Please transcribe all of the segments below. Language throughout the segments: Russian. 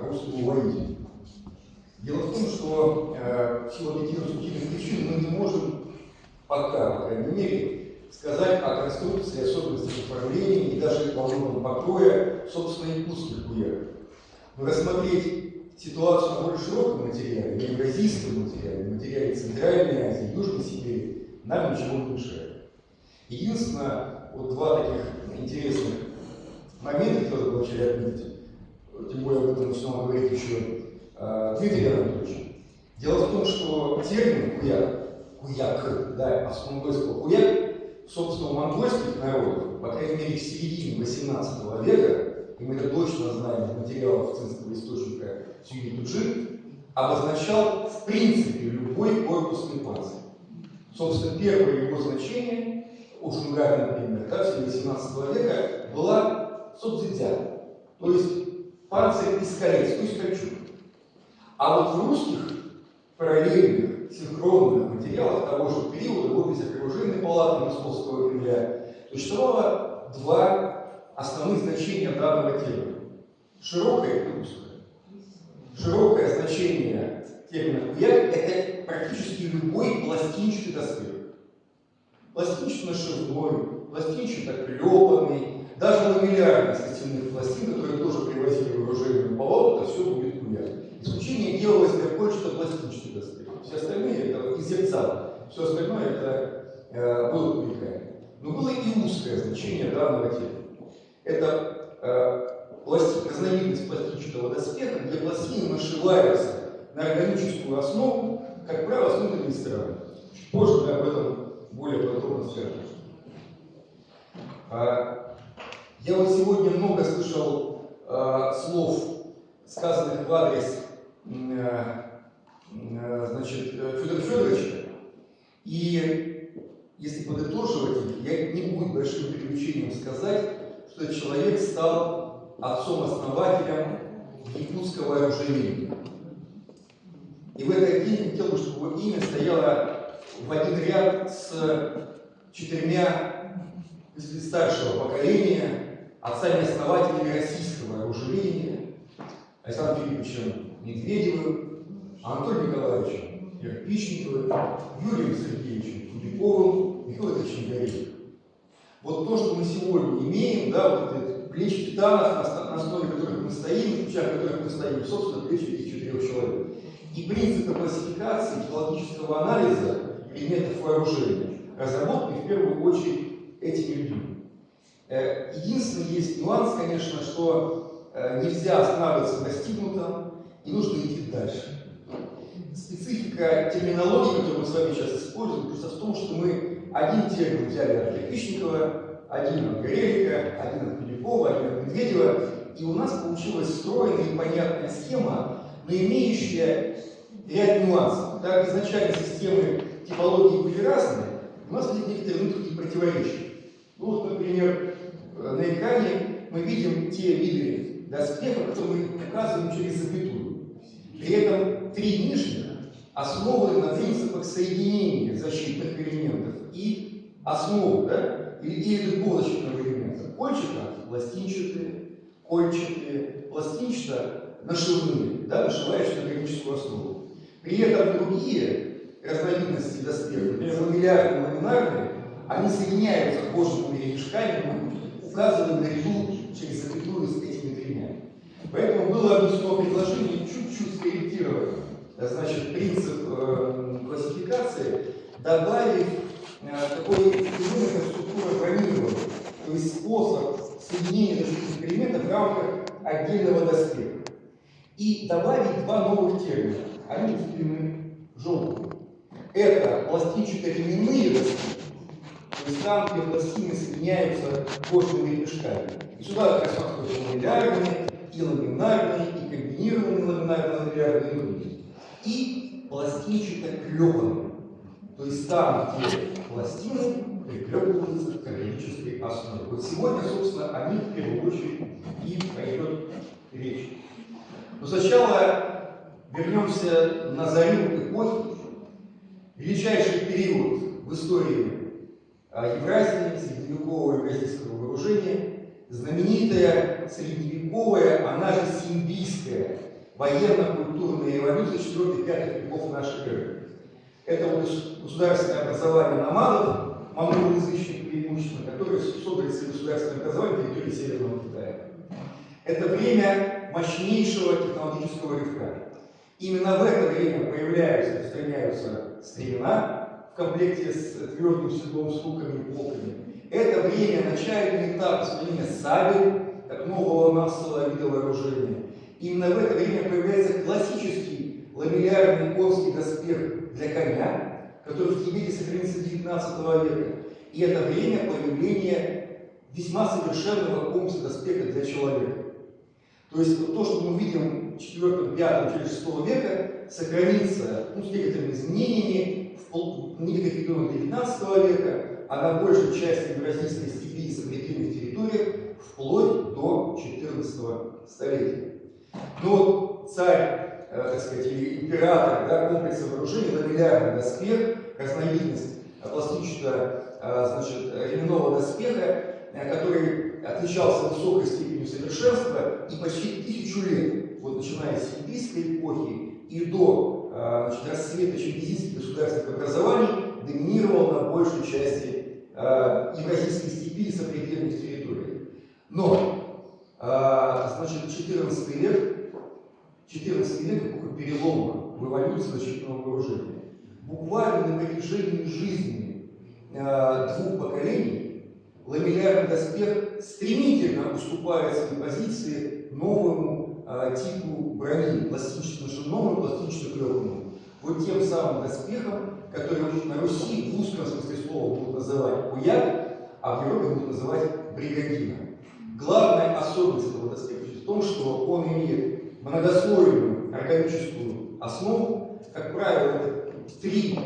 русскому воителю. Дело в том, что в силу объективных субъективных причин мы не можем пока, по крайней мере, сказать о конструкции, особенностях оформления и даже волнового покроя собственной узких куяк. Но рассмотреть ситуацию на более широком материале, на евразийском материале, на материале Центральной Азии, Южной Сибири, нам ничего не мешает. Единственное, вот два таких интересных момента хотелось бы вначале отметить, тем более об этом начинал говорить еще Дмитрий Анатольевич. Дело в том, что термин куяк, да, от монгольского куяк, собственно, у монгольских народов, по крайней мере, в середине XVIII века, и мы это точно знаем из материалов цинского источника Сюи-Туджи, обозначал в принципе любой корпусный панцирь. Собственно, первое его значение у Шунгара, например, да, в середине XVIII века была собзидзя, то есть панцирь из колец, то есть кольчуга. А вот в русских параллельных, синхронных материалах того же периода, в области окружения палаты Московского Кремля, существовало два основных значения данного термина. Широкое и узкое. Широкое значение термина куяк – это практически любой пластинчатый доспех. Пластинчато-нашивной, пластинчато-клепанный, даже ламеллярный из костяных пластин, которые тоже привозили вооружение на полотно, это все будет куяк. Исключение делалось для кольчато-пластинчатый доспех. Все остальные это из зерцала, все остальное это было куяками. Но было и узкое значение данного термина. Это разновидность пластинчатого доспеха, где пластины нашиваются на органическую основу, как правило, с внутренней стороны. Чуть позже мы об этом более подробно скажем. Я вот сегодня много слышал слов, сказанных в адрес Федора Федоровича, и если подытоживать их, я не буду большим преувеличением сказать, что этот человек стал отцом-основателем якутского оружейника. И в этот день хотел бы, чтобы его имя стояло в один ряд с 4 старшего поколения отцами-основателями российского оружейника: Александром Филипповичем Медведевым, Анатолием Николаевичем Кирпичниковым, Юрием Сергеевичем Кубиковым, Михаилом Ильичем Горелиным. Вот то, что мы сегодня имеем, да, вот эти плечи титанов, на основе которых мы стоим, в ключах которых мы стоим, собственно, плечи этих 4 человек. И принципы классификации, технологического анализа предметов вооружения разработаны в первую очередь этими людьми. Единственный есть нюанс, конечно, что нельзя останавливаться на достигнутом, и нужно идти дальше. Специфика терминологии, которую мы с вами сейчас используем, просто в том, что мы один термин взяли от Кирпичникова, один от Горелика, один от Куликова, один от Медведева, и у нас получилась стройная и понятная схема, но имеющая ряд нюансов. Так, изначально системы типологии были разные, у нас есть некоторые внутренние противоречия. Ну вот, например, на экране мы видим те виды доспеха, которые мы указываем через запятую. При этом 3 нижних основаны на принципах соединения защитных элементов и основы, да, или другого защитного элемента. Кольчато пластинчатые, кольчатые, пластинчато-нашивные, да, нашивающие на органическую основу. При этом другие разновидности доспеха, например, ламеллярные и ламинарные, они соединяются кожаными ремешками, мы указываем наряду через запятую с этими 3. Поэтому было внесено предложение чуть-чуть скорректировать, значит, принцип классификации, добавив такой феномен, как структура бронирования, то есть способ соединения защитных элементов в рамках отдельного доспеха. И добавить 2 новых термина. Они выстрелены желтыми. Это пластинчато-ременные доспехи, то есть там, где пластины соединяются кожаными ремешками. И сюда как раз подходят ламеллярные, и ламинарные, и комбинированные ламинарно-ламеллярные, и другие. И пластинчато-клепанные. То есть там, где пластины приклепываются к органической основе. Вот сегодня, собственно, о них в первую очередь и пойдет речь. Но сначала вернемся на зарю эпохи. Величайший период в истории Евразии, средневекового евразийского вооружения, знаменитая средневековая, она же симбийская военно-культурная революция 4-5 веков нашей эры. Это вот государственное образование номадов, монголоязычных преимущественно, которые создали себе государственное образование на территории Северного Китая. Это время мощнейшего технологического рывка. Именно в это время появляются, распространяются стремена в комплекте с твердым седлом, с луками и полками. Это время начальный этап распространения сабель, как нового массового вида вооружения. Именно в это время появляется классический ламеллярный конский доспех для коня, который в Тибете сохранится с 19 века. И это время появления весьма совершенного комплекса доспеха для человека. То есть вот то, что мы видим в 4, 5, через 6 века, сохранится с некоторыми изменениями в некоторых регионах 19 века, а на большей части евразийской степи и сопредельных территориях вплоть до 14 столетия. Но вот царь, так сказать, или император, да, комплекса вооружений, ламеллярный доспех, разновидность ременного доспеха, который отличался высокой степенью совершенства и почти 1000 лет, вот начиная с симбийской эпохи и до расцвета чингизидских государственных образований, доминировал на большей части евразийской степи и сопредельных территорий. Но 14 век эпоха перелома в эволюции защитного вооружения. Буквально на протяжении жизни 2 поколений ламеллярный доспех стремительно уступает свои позиции новому типу брони, пластично-шинному, пластично-клепанному. Вот тем самым доспехом, который на Руси в узком смысле слова будут называть куяк, а в Европе будут называть бригантина. Главная особенность этого доспеха в том, что он имеет многослойную органическую основу, как правило, это 3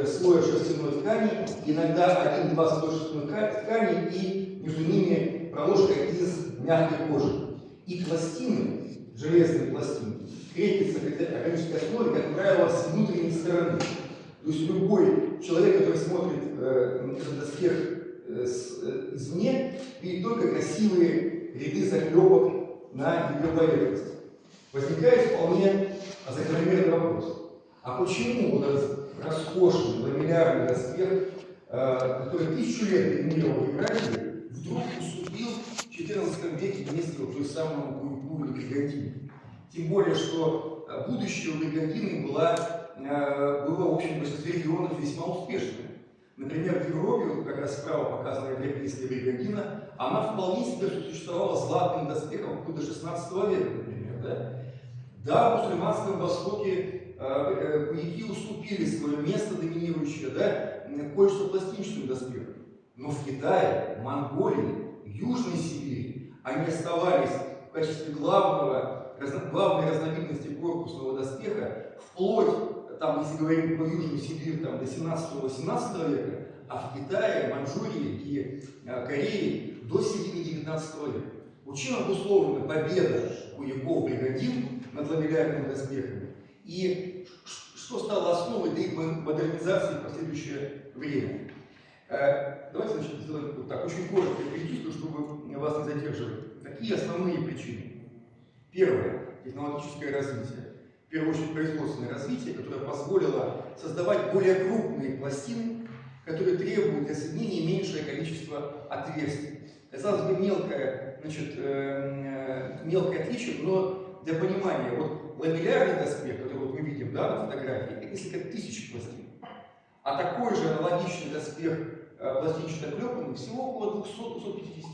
слоя шерстяной ткани, иногда 1-2 слоя шерстяной ткани, и между ними проложка из мягкой кожи. И пластины, железные пластины, крепятся к этой органической основе, как правило, с внутренней стороны. То есть любой человек, который смотрит этот доспех извне, видит только красивые ряды заклепок на ее поверхности. Возникает вполне закономерный вопрос. А почему вот этот роскошный ламеллярный доспех, который 1000 лет доминировал в Евразии, вдруг уступил в XIV веке место той самой куйку или бригантине? Тем более, что будущее у бригантины было, в общем, в большинстве регионов весьма успешное. Например, в Европе, как раз справа показана европейская бригантина, она вполне себе существовала златным доспехом вплоть до 16 века, например. Да, в мусульманском Востоке куяки уступили свое место доминирующее, кое-что пластинчатым доспехом. Но в Китае, Монголии, Южной Сибири они оставались в качестве главной разновидности корпусного доспеха вплоть, там, если говорим про Южную Сибирь, там, до 17-18 века, а в Китае, Манчжурии и Корее до середины 19 века. Вот чем обусловлена победа куяков бригантин над ламеллярными доспехами? И что стало основой для их модернизации в последующее время? Давайте сделаем вот так, очень коротко перечислю, чтобы вас не задерживать. Какие основные причины? Первое – технологическое развитие. В первую очередь производственное развитие, которое позволило создавать более крупные пластины, которые требуют для соединения меньшее количество отверстий. Казалось бы, мелкое отличие, но для понимания, вот ламеллярный доспех, который вот мы видим, на фотографии, это несколько тысяч пластин. А такой же аналогичный доспех пластинчато-клепанный всего около 200-250.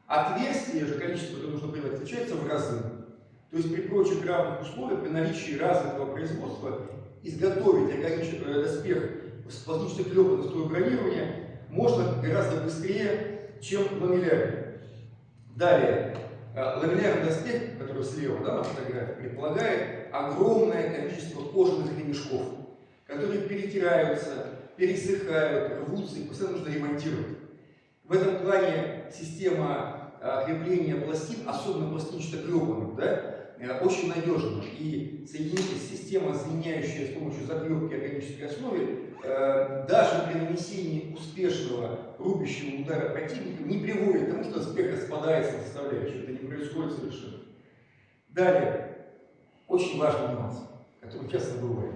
Отверстие же, количество, которое нужно приводить, отличается в разы. То есть при прочих равных условиях, при наличии развитого производства, изготовить доспех с пластинчато-клепанным строем бронирования можно гораздо быстрее, чем ламеллярный. Далее, ламеллярный доспех, который слева на фотографии, предполагает огромное количество кожаных ремешков, которые перетираются, пересыхают, рвутся и постоянно нужно ремонтировать. В этом плане система крепления пластин, особенно пластинчато-клепанных, заклепанным, да, очень надежным. И соединительная система, соединяющая с помощью заклепки органической основы, даже при нанесении успешного рубящего удара противника не приводит к тому, что доспех распадается на составляющие. Это не происходит совершенно. Далее, очень важный нюанс, который часто бывает.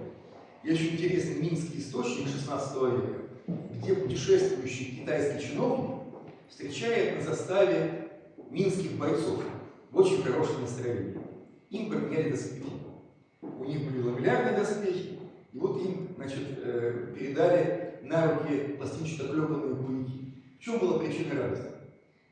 Есть очень интересный минский источник 16 века, где путешествующий китайский чиновник встречает на заставе минских бойцов в очень хорошем настроении. Им поменяли доспехи. У них были ламеллярные доспехи, и вот им, значит, передали на руки пластинчато-клепанные кулаки. В чем была причина радости?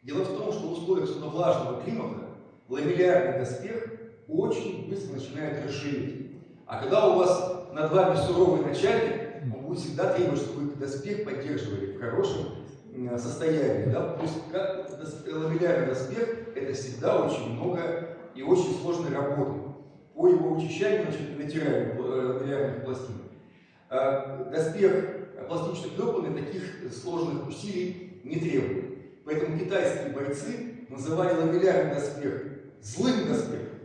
Дело в том, что в условиях влажного климата ламеллярный доспех очень быстро начинает ржаветь. А когда у вас над вами суровый начальник, он будет всегда требовать, чтобы вы доспех поддерживали в хорошем состоянии. Да? То есть ламеллярный доспех – это всегда очень много и очень сложной работы по его учащению, значит, и натиранию ламеллярных пластин. Доспех пластинчато-клепанный таких сложных усилий не требует. Поэтому китайские бойцы называли ламеллярный доспех злым доспехом,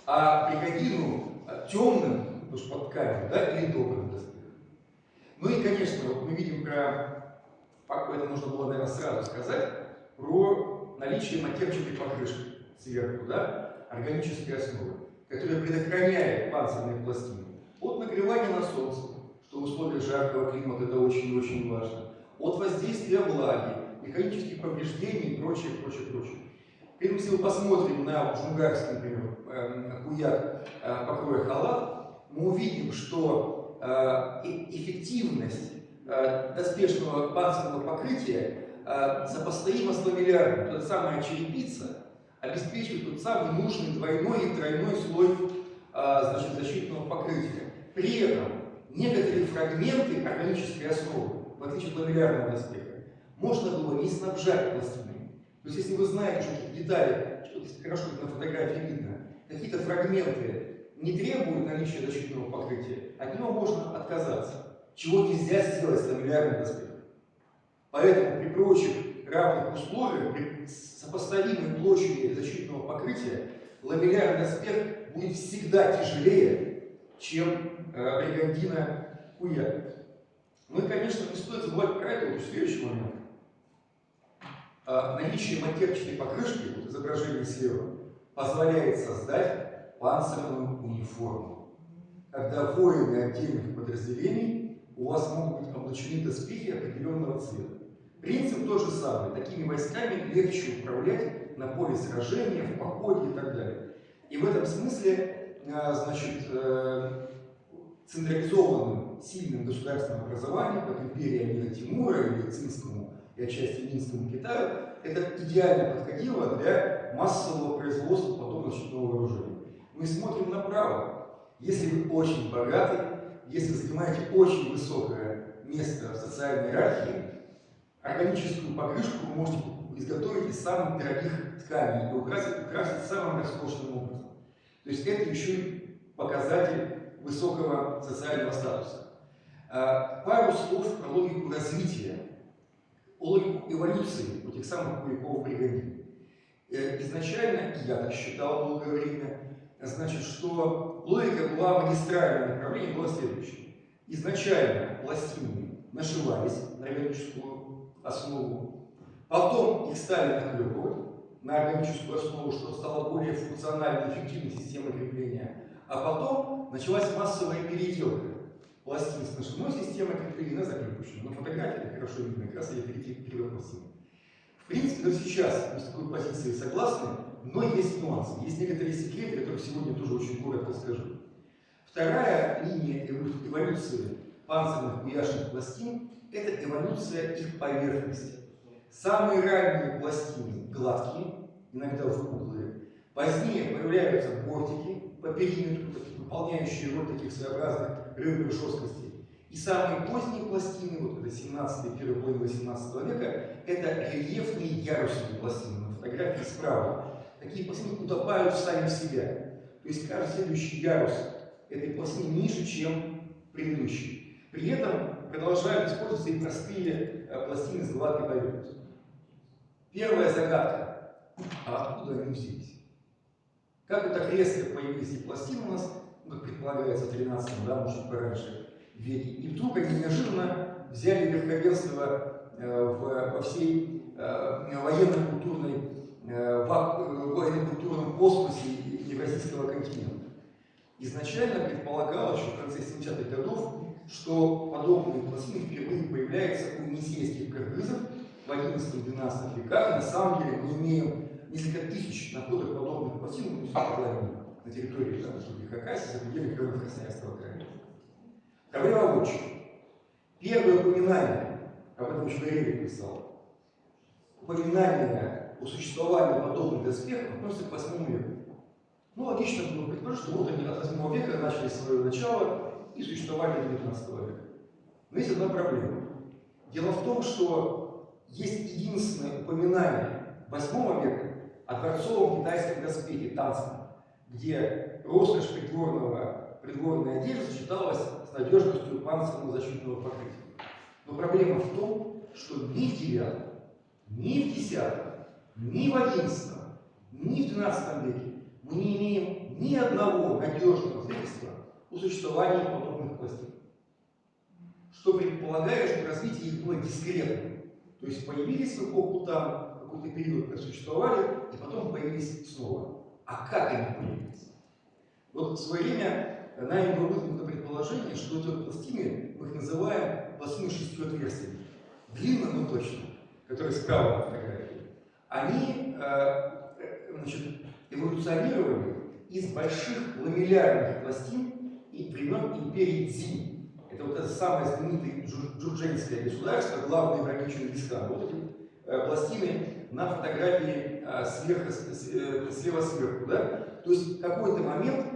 а бригадину темным, потому что под тканью, да, или добрым доспехом. Ну и, конечно, вот мы видим это нужно было, наверное, сразу сказать, про наличие матерчатой покрышки сверху, да, органической основы, которая предохраняет панцирные пластины от нагревания на солнце, что в условиях жаркого климата это очень и очень важно, от воздействия влаги, механических повреждений и прочее, прочее, прочее. Теперь, если мы посмотрим на джунгарский, например, куяк покроя халат, мы увидим, что эффективность доспешного панцирного покрытия сопоставима с ламеллярным. Та самая черепица обеспечивает тот самый нужный двойной и тройной слой значит, защитного покрытия. При этом некоторые фрагменты органической основы, в отличие от ламеллярного доспеха, можно было не снабжать пластинами. То есть, если вы знаете, что какие-то детали, что хорошо на фотографии видно, какие-то фрагменты не требуют наличия защитного покрытия, от него можно отказаться. Чего нельзя сделать с ламеллярным доспехом. Поэтому при прочих равных условиях, при сопоставимой площади защитного покрытия, ламеллярный доспех будет всегда тяжелее, чем бригандина куяк. Ну и, конечно, не стоит забывать про это вот в следующий момент. Наличие матерчатой покрышки, вот изображение слева, позволяет создать панцирную униформу. Когда воины отдельных подразделений у вас могут быть облачены доспехи определенного цвета. Принцип тот же самый. Такими войсками легче управлять на поле сражения, в походе и так далее. И в этом смысле, значит, централизованным, сильным государственным образованием, как империя Амира Тимура или Цинскому и отчасти Минскому Китаю, это идеально подходило для массового производства подобного защитного вооружения. Мы смотрим направо. Если вы очень богаты, если занимаете очень высокое место в социальной иерархии, органическую покрышку вы можете изготовить из самых дорогих тканей и украсить самым роскошным образом. То есть это еще и показатель высокого социального статуса. Пару слов про логику развития, логику эволюции у тех самых кулаков бригандин. Изначально, и я так считал долгое время, значит, что логика была магистральное направление, было следующее. Изначально пластины нашивались на органическую основу, потом их стали наклепывать на органическую основу, что стало более функциональной, эффективной системой крепления, а потом началась массовая переделка пластин с нашивной системой крепления на заклепывающую. На фотографии это хорошо видно, как раз я переделал пластины. В принципе, до сейчас мы с такой позицией согласны, но есть нюансы, есть некоторые секреты, которые сегодня тоже очень коротко скажу. Вторая линия эволюции панцирных куяшных пластин – это эволюция их поверхности. Самые ранние пластины гладкие, иногда выпуклые, позднее появляются бортики по периметру, выполняющие роль таких своеобразных ребер жесткостей. И самые поздние пластины, вот это 17-й, первая половина 18 века, это рельефные ярусные пластины. На фотографии справа. Такие пластины утопают сами в себя. То есть каждый следующий ярус этой пластины ниже, чем предыдущий. При этом продолжают использоваться и простые пластины с гладкой поверхностью. Первая загадка. А откуда они взялись? Как вот так резко появились эти пластины у нас, как предполагается, в 13-м, да, может пораньше веке, и вдруг они неожиданно взяли верховенство во всей военно-культурном космосе Евразийского континента. Изначально предполагалось, что в конце 70-х годов, что подобные пластины впервые появляются у енисейских кыргызов в 11-12 веках. На самом деле мы имеем несколько тысяч находок подобных пластин на территории Хакасии, за пределами районов Красноярского края. Проблема вот в чем. Первое упоминание, об этом еще Рерих писал, упоминание о существовании подобных доспехов относится к 8 веку. Ну, логично было предположить, что вот они от 8 века начали свое начало и существовали до 19 века. Но есть одна проблема. Дело в том, что есть единственное упоминание 8 века о дворцовом китайском доспехе танцем, где роскошь придворной одежды сочеталась с надежностью панцирного защитного покрытия. Но проблема в том, что ни в 9, ни в 10, ни в 11, ни в 12 веке мы не имеем ни одного надежного свидетельства о существовании подобных пластин. Что предполагает, что развитие их было дискретным. То есть появились в эпоху там, какой-то период существовали, и потом появились снова. А как они появились? Вот в свое время нами было выдвинуто предположение, что эти пластины, мы их называем пластины с 6 отверстиями. Длинно, но точно, которые справа на фотографии. Они эволюционировали из больших ламеллярных пластин и времен империи Цзинь. Это вот это самое знаменитое джурдженское государство, главный враги Чингисхана. Вот эти пластины на фотографии слева сверху. Да? То есть в какой-то момент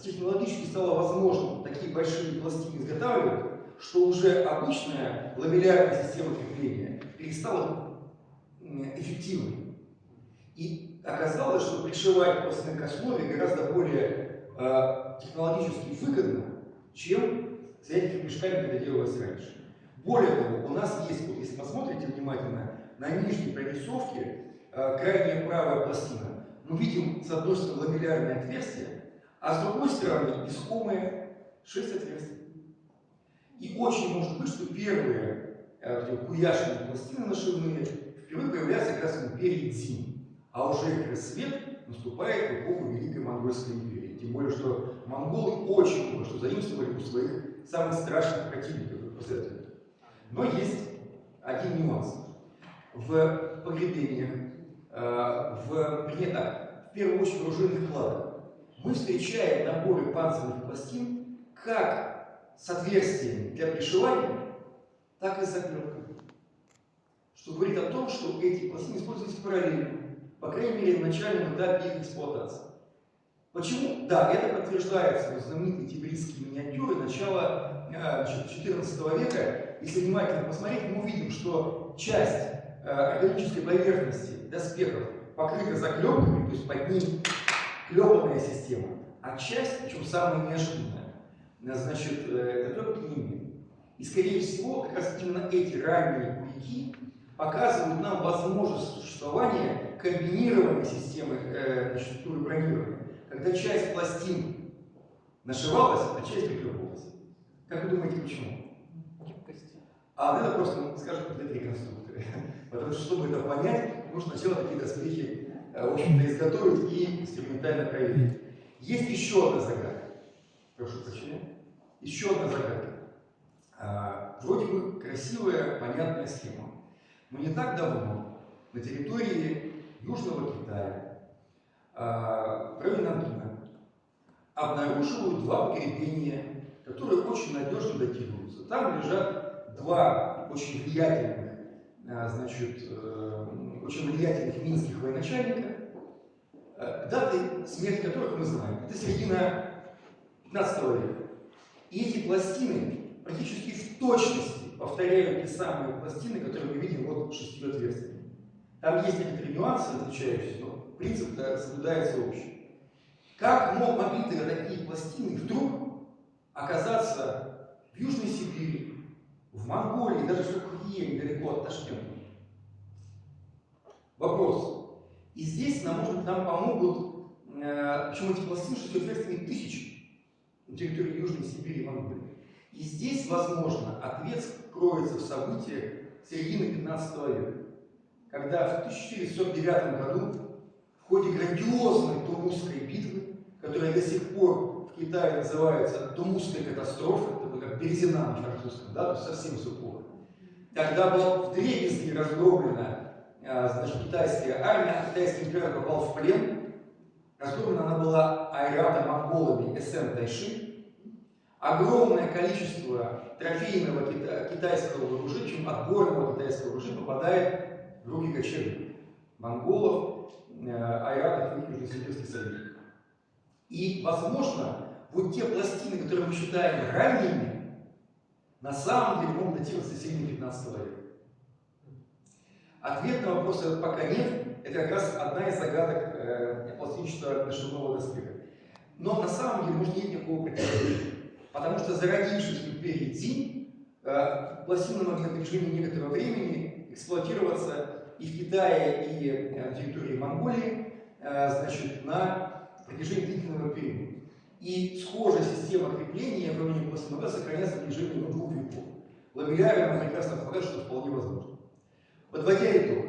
технологически стало возможным такие большие пластины изготавливать, что уже обычная ламеллярная система крепления перестала эффективной. И оказалось, что пришивать пластины к основе гораздо более технологически выгодно, чем с этими крепежками, как это делалось раньше. Более того, у нас есть, вот если посмотрите внимательно, на нижней прорисовке крайняя правая пластина. Мы видим с одной стороны ламеллярное отверстие, а с другой стороны искомые 6 отверстий. И очень может быть, что первые куяшные пластины нашивные впервые появляются как раз в империи Цзинь. А уже их рассвет наступает в эпоху Великой Монгольской империи. Тем более, что монголы очень много что заимствовали у своих самых страшных противников. Но есть один нюанс. В погребениях, в первую очередь в оружейных кладах, мы встречаем наборы панцирных пластин как с отверстиями для пришивания, так и с заклепкой. Что говорит о том, что эти пластины используются параллельно, по крайней мере, в начальном этапе их эксплуатации. Почему? Да, это подтверждается знаменитые тибрисские миниатюры начала XIV века. Если внимательно посмотреть, мы увидим, что часть органической поверхности доспехов покрыта заклепками, то есть под ним клепанная система, а часть, причем самая неожиданная, заклепки не имеет. И, скорее всего, как раз именно эти ранние куяки показывают нам возможность существования комбинированной системы структуры бронирования, когда часть пластин нашивалась, а часть прикрепывалась. Как вы думаете, почему? Гибкость. А это просто скажут эти конструкторы. Потому что, чтобы это понять, нужно сначала такие доспехи, в общем-то, изготовить и экспериментально проверить. Есть еще одна загадка. Прошу прощения. Еще одна загадка. Вроде бы красивая, понятная схема. Но не так давно на территории Южного Китая, в районе Нанкина, обнаруживают 2 погребения, которые очень надежно датируются. Там лежат 2 очень влиятельных, минских военачальника, даты смерти которых мы знаем. Это середина 15 века. И эти пластины практически в точности повторяют те самые пластины, которые мы видим вот 6 отверстиями. Там есть некоторые нюансы отличающиеся, но принцип соблюдается общий. Как могли тогда такие пластины вдруг оказаться в Южной Сибири, в Монголии, даже в Сухие, недалеко от Ташкента? Вопрос. И здесь, может быть, нам помогут причем эти пластины шестиответственных тысяч на территории Южной Сибири и Монголии. И здесь, возможно, ответ кроется в событиях середины 15 века, когда в 1449 году в ходе грандиозной Тумусской битвы, которая до сих пор в Китае называется Тумусской катастрофой, это как Березина на французском, да, то есть совсем все плохо, когда была вдребезги разгромлена китайская армия, китайский император попал в плен, разгромлена она была айрато-монголами СМ Тайши, огромное количество трофейного китайского вооружения, чем отборного китайского вооружения попадает в руки кочевников, монголов, айратов и Южно-Сибирских союзников. И, возможно, вот те пластины, которые мы считаем ранними, на самом деле могут датироваться середины 15 века. Ответ на вопрос пока нет. Это как раз одна из загадок пластинчатого нашивного доспеха. Но на самом деле, может, нет никакого противоречия. Потому что зародившись в империи Цинь, пластины могли на протяжении некоторого времени эксплуатироваться и в Китае, и на территории Монголии, на протяжении длительного периода. И схожая система крепления в районе пластин могла сохраняться на протяжении 2 веков. Ламелляре нам прекрасно показывают, что это вполне возможно. Подводя итог,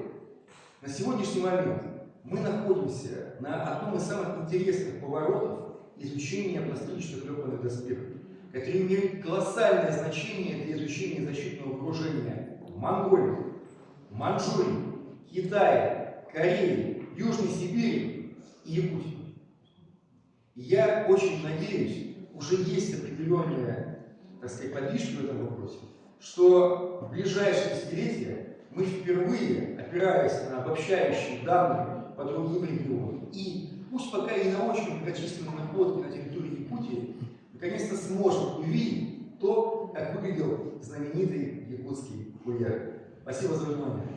на сегодняшний момент мы находимся на одном из самых интересных поворотов изучения пластинчатых лёпанных доспехов, которые имеют колоссальное значение для изучения защитного вооружения Монголии, Манчжурии, Китая, Кореи, Южной Сибири и Якутии. Я очень надеюсь, уже есть определенные, подвижки в этом вопросе, что в ближайшие десятилетия мы впервые, опираясь на обобщающие данные по другим регионам, и пусть пока и на очень многочисленные находки на территории Якутии, наконец-то сможем увидеть то, как выглядел знаменитый якутский хуяр. Спасибо за внимание.